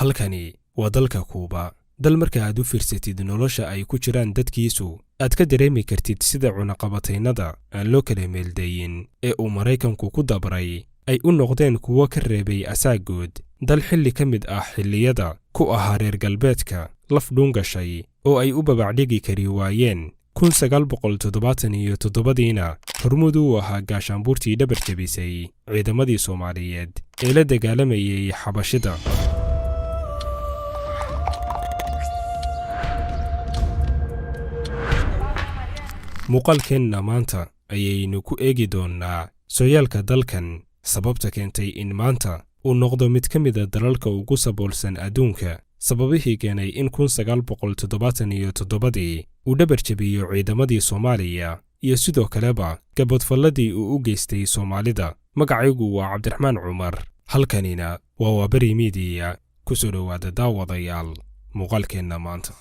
halkani waa dalka Kuuba, dal marka aad u fiirsatid nolosha ay ku jiraan dadkiisu aad ka dareemi kartid sida cunaqabataynada aan loo kala meeldayin ee uu Maraykanku ku dabray ay u noqdeen kuwo ka reebay asaagood dal xilli ka mid ah xilliyada ku ahaa reer galbeedka laf dhungashay oo ay u babacdhigi kari waayeen 1977diina hormuud u ahaa gaashaanbuurtii dhabar jabisay ciidamadii Soomaaliyeed ee la dagaalamayay Xabashida. muuqaalkeenna maanta ayaynu ku eegi doonnaa sooyaalka dalkan sababta keentay in maanta uu noqdo mid ka mid a dalalka ugu saboolsan adduunka, sababihii keenay in 1977 uu dhabar jabiyo ciidamadii Soomaaliya iyo sidoo kaleba gabadfalladii uu u geystay Soomaalida. magacaygu waa Cabdiraxmaan Cumar, halkanina waa Waaberi Media. ku soo dhowaada daawadayaal muuqaalkeenna maanta.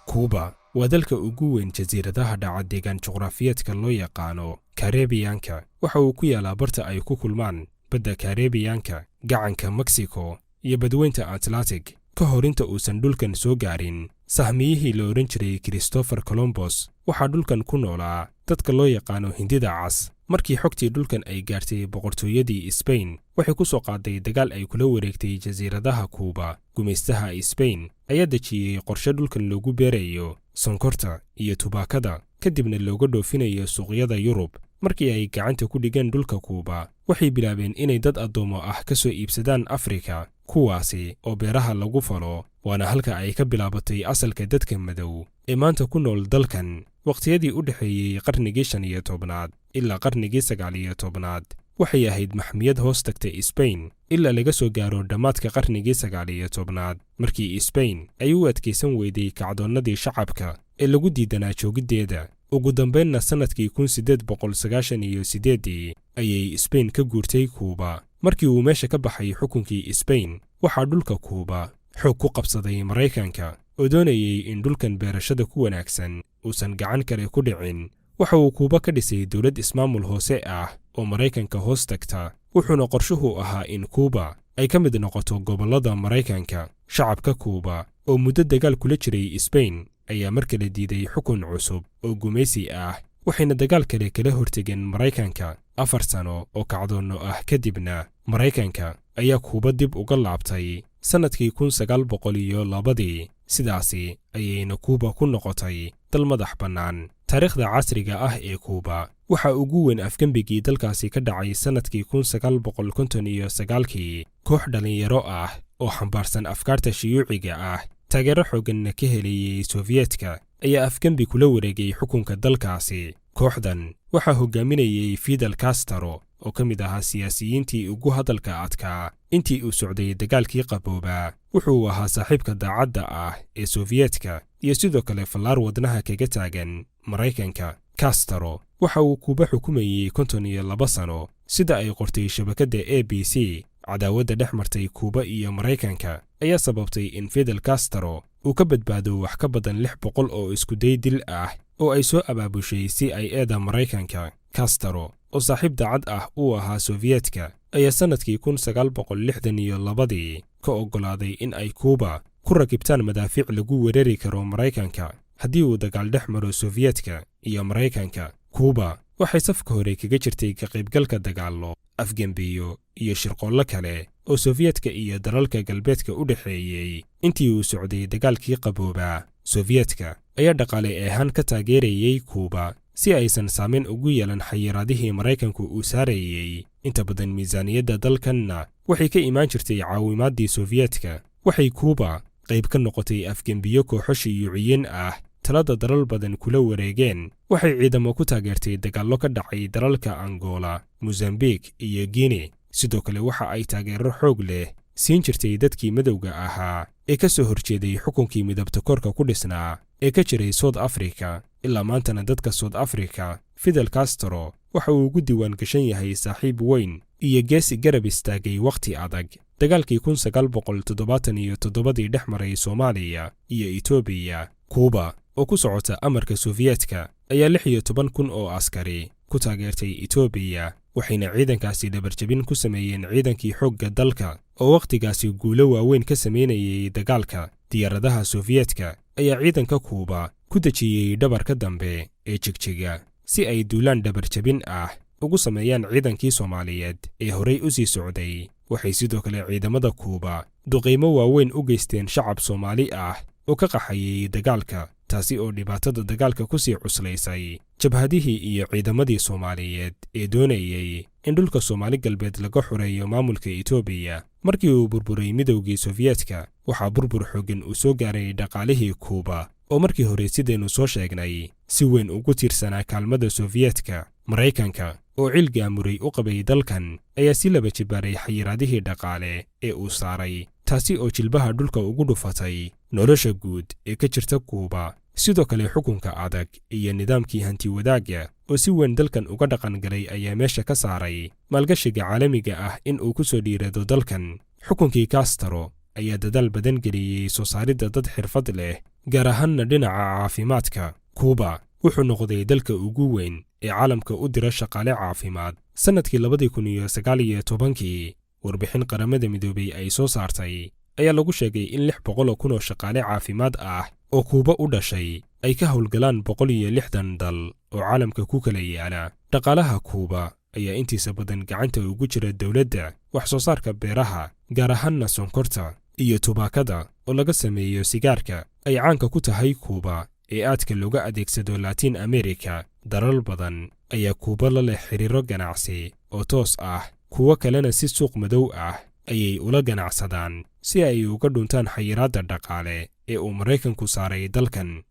Kuuba waa dalka ugu weyn jasiiradaha dhaca deegaan juqraafiyeedka loo yaqaano Kareebiyaanka. waxa uu ku yaalaa barta ay ku kulmaan badda Kareebiyaanka, gacanka Mexico iyo badweynta Atlantic. ka hor inta uusan dhulkan soo gaarin sahmiyihii la oran jiray Christopher Columbus, waxaa dhulkan ku noolaa dadka loo yaqaano Hindida Cas. markii xogtii dhulkan ay gaartay boqortooyadii Spain, waxay ku soo qaaday dagaal ay kula wareegtay jasiiradaha Kuuba. gumaystaha Spain ayaa dejiyey qorshe dhulkan loogu beerayo sonkorta iyo tubaakada, kadibna looga dhoofinayo suuqyada Yurub. markii ay gacanta ku dhigeen dhulka Kuuba, waxay bilaabeen inay dad addoomo ah ka soo iibsadaan Afrika, kuwaasi oo beeraha lagu falo. waana halka ay ka bilaabatay asalka dadka madow ee maanta ku nool dalkan. waqtiyadii u dhexeeyey qarnigii 15 ilaa qarnigii 19 waxay ahayd maxmiyad hoos tagtay Spain ilaa laga soo gaaro dhammaadka qarnigii 19. markii Spain ay u adkaysan weyday kacdoonnadii shacabka ee lagu diidanaa joogiddeeda, ugu dambeynna sannadkii 1898 ayay Spain ka guurtay Kuuba. markii uu meesha ka baxay xukunkii Spain, waxaa dhulka Kuuba xoog ku qabsaday Maraykanka oo doonayay in dhulkan beerashada ku wanaagsan uusan gacan kale ku dhicin. waxa uu Kuuba ka dhisay dowlad ismaamul hoose ah oo Maraykanka hoos tagta, wuxuuna qorshuhu ahaa in Kuuba ay ka mid noqoto gobollada Maraykanka. shacabka Kuuba oo muddo dagaal kula jiray Spain ayaa mar kale diiday xukun cusub oo gumaysi ah, waxayna dagaal kale kala hortegeen Maraykanka 4 sano oo kacdoonno ah. kadibna Maraykanka ayaa Kuuba dib uga laabtay sannadkii 1902. sidaasi ayayna Kuuba ku noqotay dal madax bannaan. taariikhda casriga ah ee Kuuba waxaa ugu weyn afgembigii dalkaasi ka dhacay sannadkii 1959. koox dhalinyaro ah oo xambaarsan afkaarta shiyuuciga ah, taageero xoogganna ka helayay Soofiyeetka, ayaa afgembi kula wareegay xukunka dalkaasi. kooxdan waxaa hogaaminayay Fidel Castro oo ka mid ahaa siyaasiyiintii ugu hadalka adkaa intii uu socday dagaalkii qaboobaa. wuxuu ahaa saaxiibka daacadda ah ee Soofiyeetka iyo sidoo kale fallaar wadnaha kaga taagan Maraykanka. Castro waxa uu Kuuba xukumayay 52 sano. sida ay qortay shabakadda ABC, cadaawadda dhex martay Kuuba iyo Maraykanka ayaa sababtay in Fidel Castro uu ka badbaado wax ka badan 600 oo isku day dil ah oo ay soo abaabushay CIA-da Maraykanka. Castro oo saaxiib daacad ah u ahaa Soofiyeetka ayaa sannadkii 1962 ka oggolaaday in ay Kuuba ku rakibtaan madaafiic lagu weerari karo Maraykanka haddii uu dagaal dhex maro Soofiyeetka iyo Maraykanka. Kuuba waxay safka hore kaga jirtay ka qaybgalka dagaallo, afgembiyo iyo shirqoollo kale oo Soofiyeetka iyo dalalka galbeedka u dhexeeyey intii uu socday dagaalkii qaboobaa. Soofiyeetka ayaa dhaqaale ahaan ka taageerayay Kuuba si aysan saameyn ugu yeelan xayiraadihii Maraykanku uu saarayay. inta badan miisaaniyadda dalkanna waxay ka imaan jirtay caawimaadii Soofiyeetka. waxay Kuuba qayb ka noqotay afgembiyo kooxo shiyuuciyiin ah talada dalal badan kula wareegeen. waxay ciidamo ku taageertay dagaallo ka dhacay dalalka Angola, Mozambique iyo Guinea. sidoo kale waxa ay taageero xoog leh siin jirtay dadkii madowga ahaa ee ka soo horjeeday xukunkii midabta koorka ku dhisnaa ee ka jiray South Africa. ilaa maantana dadka South Africa, Fidel Castro waxa uu ugu diiwaan gashan yahay saaxiib weyn iyo geesi garab istaagay wakhti adag. dagaalkii 1977 dhex maray Soomaaliya iyo Itoobiya, Kuuba oo ku socota amarka Soofiyeetka ayaa 16,000 oo askari ku taageertay Itoobiya waxayna ciidankaasi dhabarjabin ku sameeyeen ciidankii xoogga dalka oo wakhtigaasi guulo waaweyn ka samaynayay dagaalka. diyaaradaha Sofiyeetka ayaa ciidanka Kuuba ku dejiyey dhabarka dambe ee Jigjiga si ay duulaan dhabarjabin ah ugu sameeyaan ciidankii Soomaaliyeed ee horay u sii socday. waxay sidoo kale ciidamada Kuuba duqeymo waaweyn u geysteen shacab Soomaali ah oo ka qaxayay dagaalka, taasi oo dhibaatada dagaalka ku sii cuslaysay jabhadihii iyo ciidamadii Soomaaliyeed ee doonayay in dhulka Soomaali galbeed laga xoreeyo maamulka Itoobiya. markii uu burburay midowgii Sofiyeetka, waxaa burbur xooggan u soo gaaray dhaqaalihii Kuuba oo markii hore sidaynu soo sheegnay si weyn ugu tiirsanaa kaalmada Sofiyeetka. Maraykanka oo cilgaamuray u qabay dalkan ayaa si laba jibaaray xayiraadihii dhaqaale ee uu saaray, taasi oo jilbaha dhulka ugu dhufatay nolosha guud ee ka jirta Kuuba. sidoo kale xukunka adag iyo nidaamkii hanti wadaagga oo si weyn dalkan uga dhaqan galay ayaa meesha ka saaray maalgashiga caalamiga ah in uu ku soo dhiirado dalkan. xukunkii Castro ayaa dadaal badan geliyey soo saaridda dad xirfad leh, gaar ahaanna dhinaca caafimaadka. Kuuba wuxuu noqday dalka ugu weyn ee caalamka u dira shaqaale caafimaad. sannadkii 2019 warbixin qaramada midoobay ay soo saartay ayaa lagu sheegay in 600,000 oo shaqaale caafimaad ah oo Kuuba u dhashay ay ka howlgalaan 160 dal oo caalamka ku kala yaala. dhaqaalaha Kuuba ayaa intiisa badan gacanta ugu jira dowladda. wax soo saarka beeraha, gaar ahaanna sonkorta iyo tubaakada oo laga sameeyo sigaarka, ay caanka ku tahay Kuuba ee aadka looga adeegsado Latin America. dalal badan ayaa Kuuba la leh xiriiro ganacsi oo toos ah, kuwo kalena si suuq madow ah ayay ula ganacsadaan si ay uga dhuntaan xayiraadda dhaqaale ee uu Maraykanku saaray dalkan.